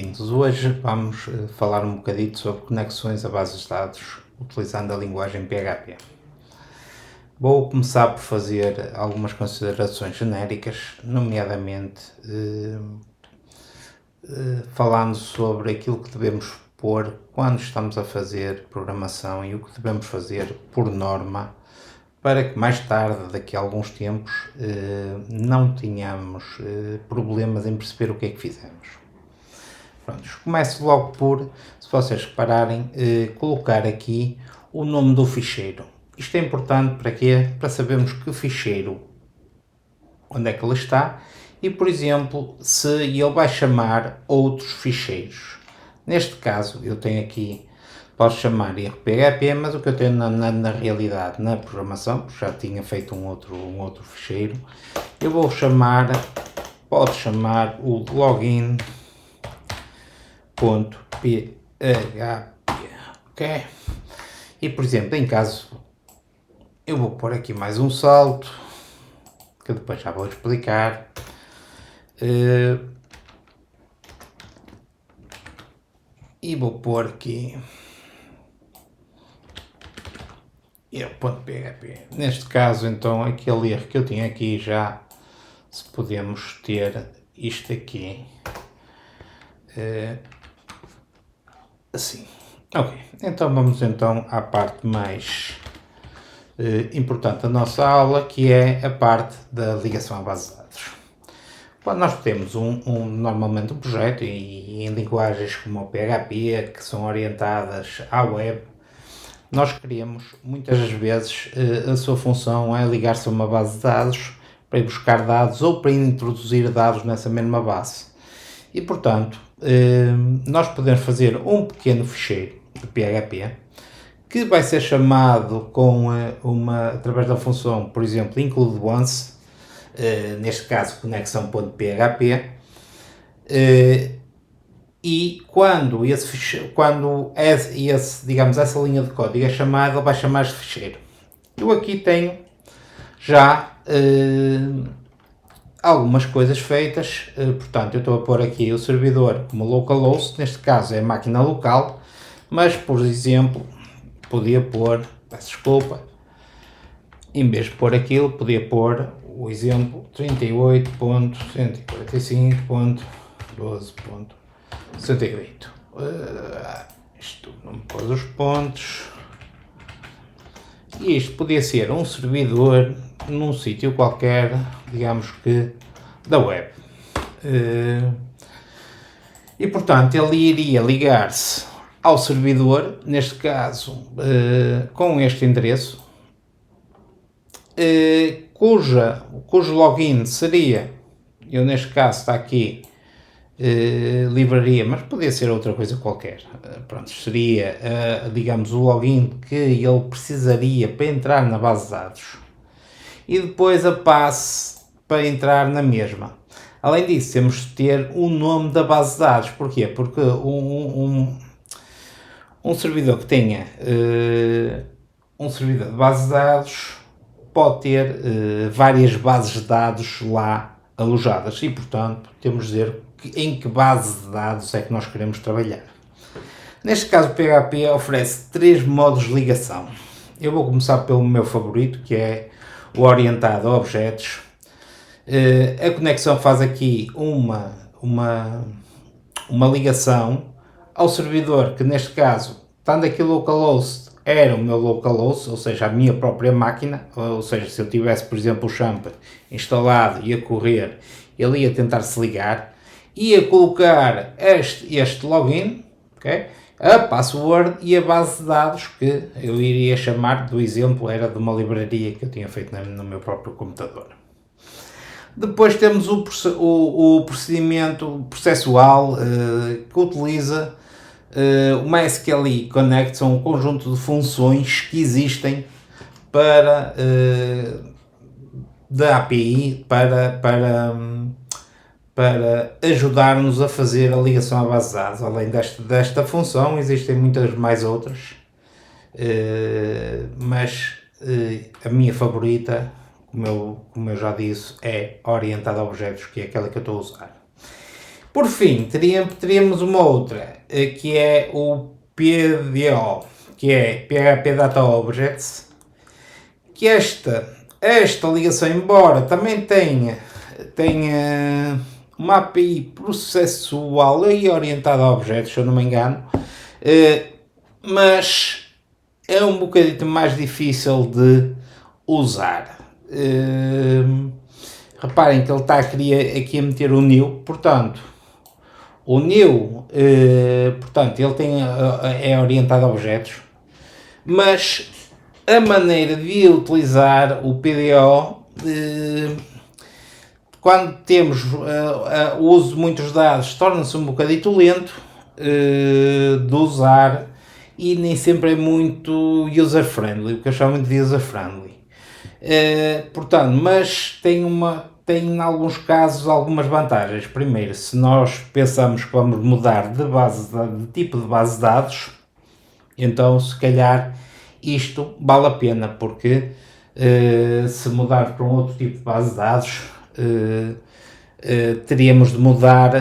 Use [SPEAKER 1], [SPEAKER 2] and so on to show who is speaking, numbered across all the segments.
[SPEAKER 1] Hoje vamos falar um bocadito sobre conexões a bases de dados utilizando a linguagem PHP. Vou começar por fazer algumas considerações genéricas, nomeadamente falando sobre aquilo que devemos pôr quando estamos a fazer programação e o que devemos fazer por norma para que mais tarde, daqui a alguns tempos, não tenhamos problemas em perceber o que é que fizemos. Pronto, começo logo por, se vocês repararem, colocar aqui o nome do ficheiro. Isto é importante para quê? Para sabermos que ficheiro, onde é que ele está e, por exemplo, se ele vai chamar outros ficheiros. Neste caso, eu tenho aqui, posso chamar RPHP, mas o que eu tenho na realidade, na programação, já tinha feito um outro ficheiro, eu vou chamar, pode chamar o login.php, ok? E, por exemplo, em caso, eu vou pôr aqui mais um salto, que depois já vou explicar. E vou pôr aqui .php. Neste caso, então, aquele erro que eu tinha aqui já, se podemos ter isto aqui, assim. Ok, então vamos então à parte mais importante da nossa aula, que é a parte da ligação à base de dados. Quando nós temos normalmente um projeto e em linguagens como o PHP, que são orientadas à web, nós queremos, muitas das vezes, a sua função é ligar-se a uma base de dados para ir buscar dados ou para introduzir dados nessa mesma base. E, portanto, nós podemos fazer um pequeno ficheiro de PHP que vai ser chamado através da função, por exemplo, include once, neste caso conexão.php, e quando essa linha de código é chamada, ele vai chamar este ficheiro. Eu aqui tenho já algumas coisas feitas, portanto eu estou a pôr aqui o servidor como localhost, neste caso é a máquina local, mas por exemplo podia pôr, peço desculpa, em vez de pôr aquilo, podia pôr o exemplo 38.145.12.68. Isto não me pôs os pontos. E isto podia ser um servidor num sítio qualquer, digamos que da web. E portanto ele iria ligar-se ao servidor, neste caso com este endereço, cujo login seria, eu neste caso está aqui, livraria, mas podia ser outra coisa qualquer. Pronto, seria, digamos, o login que ele precisaria para entrar na base de dados. E depois a passe para entrar na mesma. Além disso, temos de ter o nome da base de dados. Porquê? Porque um servidor que tenha um servidor de base de dados pode ter várias bases de dados lá alojadas e, portanto, temos de dizer em que base de dados é que nós queremos trabalhar. Neste caso, o PHP oferece 3 modos de ligação. Eu vou começar pelo meu favorito, que é o orientado a objetos. A conexão faz aqui uma ligação ao servidor, que neste caso, estando aqui localhost, era o meu localhost, ou seja, a minha própria máquina, ou seja, se eu tivesse, por exemplo, o Champer instalado e a correr, ele ia tentar se ligar, ia colocar este login, okay, a password e a base de dados que eu iria chamar, do exemplo, era de uma livraria que eu tinha feito no meu próprio computador. Depois temos o procedimento processual que utiliza o MySQL Connect, são um conjunto de funções que existem para da API para ajudar-nos a fazer a ligação à base de dados. Além desta função, existem muitas mais outras, mas a minha favorita, como eu já disse, é orientada a objetos, que é aquela que eu estou a usar. Por fim, teríamos uma outra, que é o PDO, que é PHP Data Objects, que esta ligação, embora também tenha uma API processual e orientada a objetos, se eu não me engano, mas é um bocadinho mais difícil de usar. Reparem que ele está aqui a meter o new, portanto, o new, portanto, ele é orientado a objetos, mas a maneira de utilizar o PDO, quando temos o uso de muitos dados, torna-se um bocadito lento de usar e nem sempre é muito user-friendly, o que eu chamo de user-friendly. Portanto, mas tem em alguns casos algumas vantagens. Primeiro, se nós pensamos que vamos mudar de tipo de base de dados, então se calhar isto vale a pena, porque se mudar para um outro tipo de base de dados, teríamos de mudar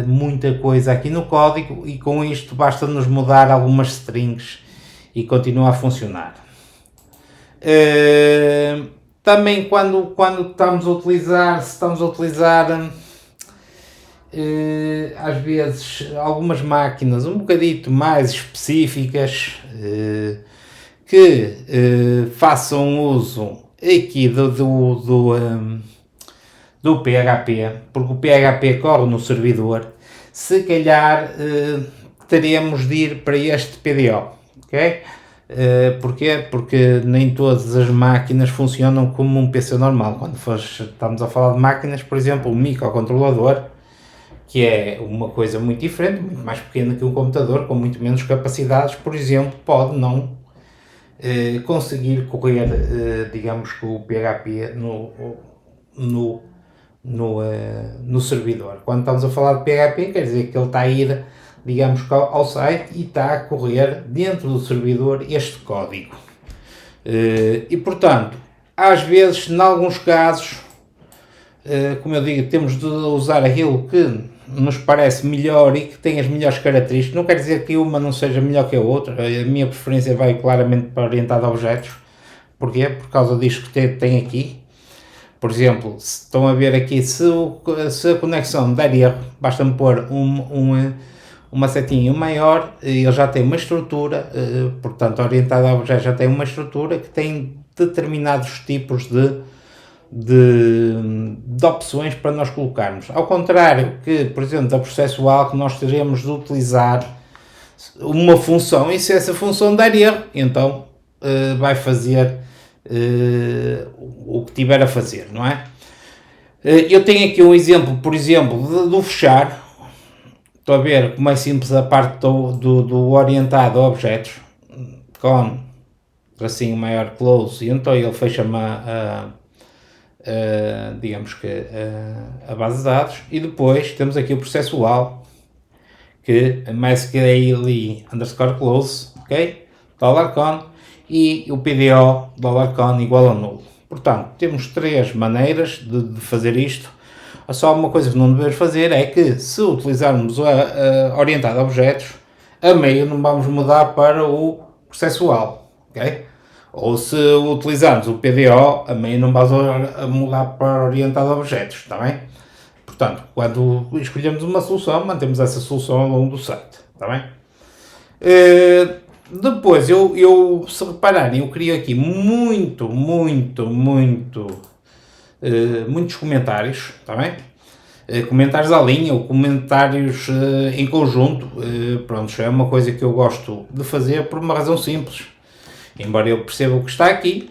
[SPEAKER 1] muita coisa aqui no código, e com isto basta-nos mudar algumas strings e continua a funcionar. Também quando estamos a utilizar, às vezes algumas máquinas um bocadito mais específicas, que façam uso aqui do PHP, porque o PHP corre no servidor, se calhar teremos de ir para este PDO, ok? Porquê? Porque nem todas as máquinas funcionam como um PC normal. Quando estamos a falar de máquinas, por exemplo, um microcontrolador, que é uma coisa muito diferente, muito mais pequena que um computador, com muito menos capacidades, por exemplo, pode não conseguir correr, digamos, com o PHP no servidor. Quando estamos a falar de PHP, quer dizer que ele está a ir, digamos, ao site e está a correr dentro do servidor este código. E portanto, às vezes, em alguns casos, como eu digo, temos de usar aquilo que nos parece melhor e que tem as melhores características. Não quer dizer que uma não seja melhor que a outra. A minha preferência vai claramente para orientada a objetos. Porquê? Por causa disto que tem aqui. Por exemplo, se estão a ver aqui, se a conexão der erro, basta-me pôr uma setinha maior, ele já tem uma estrutura, portanto, orientado a objetos já tem uma estrutura que tem determinados tipos de opções para nós colocarmos. Ao contrário que, por exemplo, da processual, que nós teremos de utilizar uma função, e se essa função der erro, então vai fazer o que tiver a fazer, não é? Eu tenho aqui um exemplo, por exemplo, do fechar. Estou a ver como é simples a parte do orientado a objetos, com tracinho maior close, e então ele fecha-me digamos que a base de dados, e depois temos aqui o processual, que é MySQL underscore close, ok? $con, e o PDO $con igual a nulo. Portanto, temos três maneiras de fazer isto. Só uma coisa que não devemos fazer é que, se utilizarmos orientado a objetos, a meio não vamos mudar para o processual, ok? Ou se utilizarmos o PDO, a meio não vamos mudar para orientado a objetos, está bem? Portanto, quando escolhemos uma solução, mantemos essa solução ao longo do site, está bem? Depois, se repararem, eu crio aqui muitos comentários, está bem? Comentários à linha ou comentários em conjunto. Pronto, é uma coisa que eu gosto de fazer por uma razão simples. Embora eu perceba o que está aqui,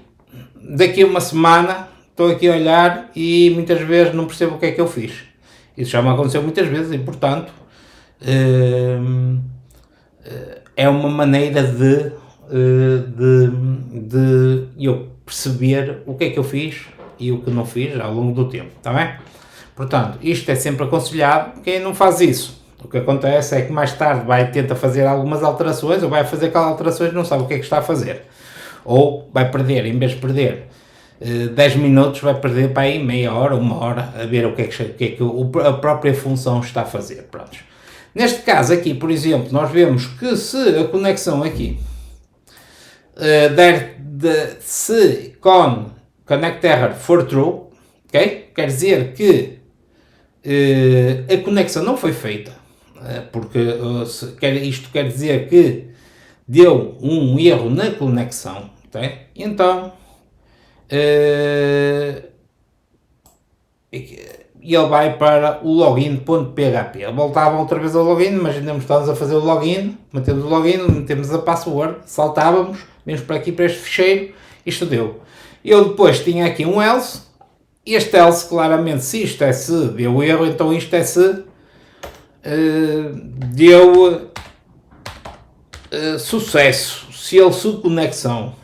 [SPEAKER 1] daqui a uma semana estou aqui a olhar e muitas vezes não percebo o que é que eu fiz. Isso já me aconteceu muitas vezes e, portanto, é uma maneira de eu perceber o que é que eu fiz e o que não fiz ao longo do tempo, está bem? Portanto, isto é sempre aconselhado. Quem não faz isso, o que acontece é que mais tarde tenta fazer algumas alterações, ou vai fazer aquelas alterações e não sabe o que é que está a fazer. Ou vai perder, em vez de perder 10 minutos, vai perder para aí meia hora, uma hora, a ver o que é que a própria função está a fazer. Pronto. Neste caso aqui, por exemplo, nós vemos que se a conexão aqui se connect error for true, ok? Quer dizer que a conexão não foi feita, porque isto quer dizer que deu um erro na conexão, ok? Então ele vai para o login.php. Voltava outra vez ao login, mas ainda estamos a fazer o login, metemos o login, metemos a password, saltávamos, vemos para aqui para este ficheiro, isto deu. Eu depois tinha aqui um else, este else claramente, se isto é se deu erro, então isto é se deu sucesso, se ele subconexão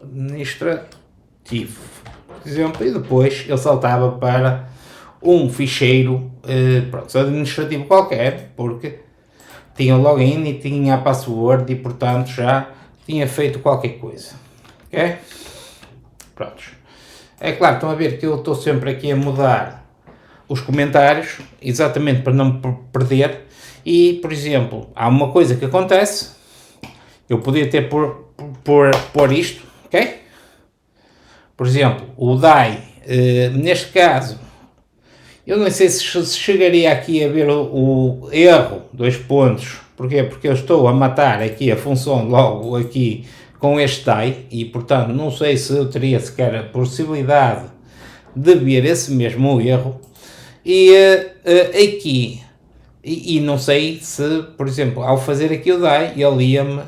[SPEAKER 1] administrativo, por exemplo, e depois ele saltava para um ficheiro administrativo qualquer, porque tinha o login e tinha a password e portanto já tinha feito qualquer coisa, ok? Prontos. É claro, estão a ver que eu estou sempre aqui a mudar os comentários, exatamente para não me perder, e por exemplo, há uma coisa que acontece, eu podia ter por isto, ok? Por exemplo, o DAI, neste caso, eu não sei se chegaria aqui a ver o erro, 2 pontos, porquê? Porque eu estou a matar aqui a função logo aqui com este DAI e portanto não sei se eu teria sequer a possibilidade de ver esse mesmo erro e aqui e não sei se, por exemplo, ao fazer aqui o DAI, ele ia-me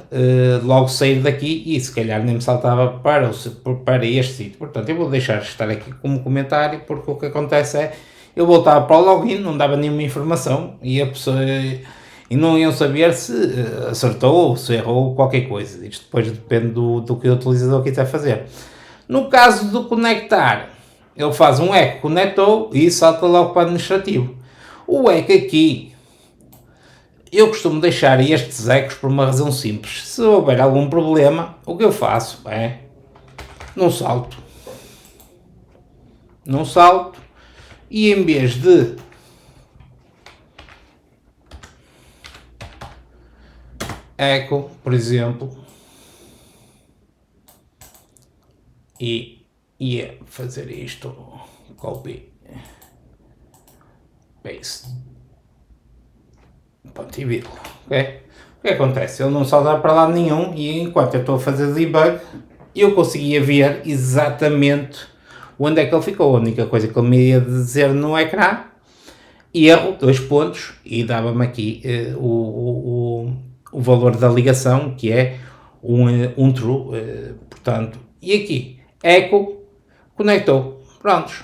[SPEAKER 1] logo sair daqui e se calhar nem me saltava para este sítio. Portanto, eu vou deixar estar aqui como comentário, porque o que acontece é, eu voltava para o login, não dava nenhuma informação e a pessoa... E não iam saber se acertou ou se errou qualquer coisa. Isto depois depende do que o utilizador quiser fazer. No caso do conectar, ele faz um eco, conectou e salta logo para o administrativo. O eco aqui, eu costumo deixar estes ecos por uma razão simples. Se houver algum problema, o que eu faço é, não salto, e em vez de eco, por exemplo, e ia fazer isto, copy, paste, ponto e vírgula, ok? O que acontece? Ele não salta para lado nenhum e enquanto eu estou a fazer debug, eu conseguia ver exatamente onde é que ele ficou. A única coisa que ele me ia dizer no ecrã, erro, 2 pontos, e dava-me aqui o valor da ligação, que é um true, portanto, e aqui, echo, conectou, prontos.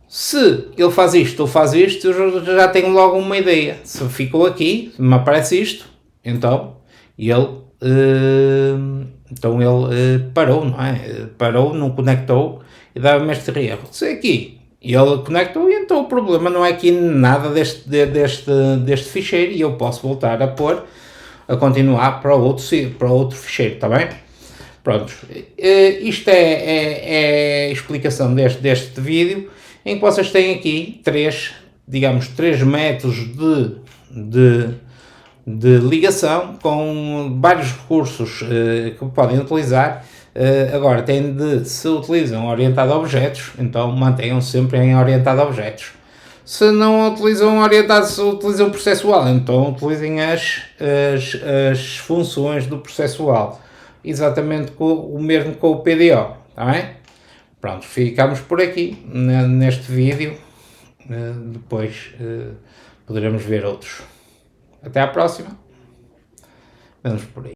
[SPEAKER 1] Se ele faz isto ou faz isto, eu já tenho logo uma ideia. Se ficou aqui, se me aparece isto, então ele parou, não é? Parou, não conectou e dava-me este erro. Se aqui ele conectou, e então o problema não é aqui nada deste ficheiro e eu posso voltar a pôr, a continuar para outro ficheiro, está bem? Pronto, isto é a explicação deste vídeo, em que vocês têm aqui três métodos de ligação com vários recursos que podem utilizar. Agora, se utilizam orientado a objetos, então mantenham sempre em orientado a objetos. Se não utilizam orientado, se utilizam processual, então utilizem as funções do processual. Exatamente o mesmo com o PDO, está bem? Pronto, ficamos por aqui neste vídeo, depois poderemos ver outros. Até à próxima, vamos por aí.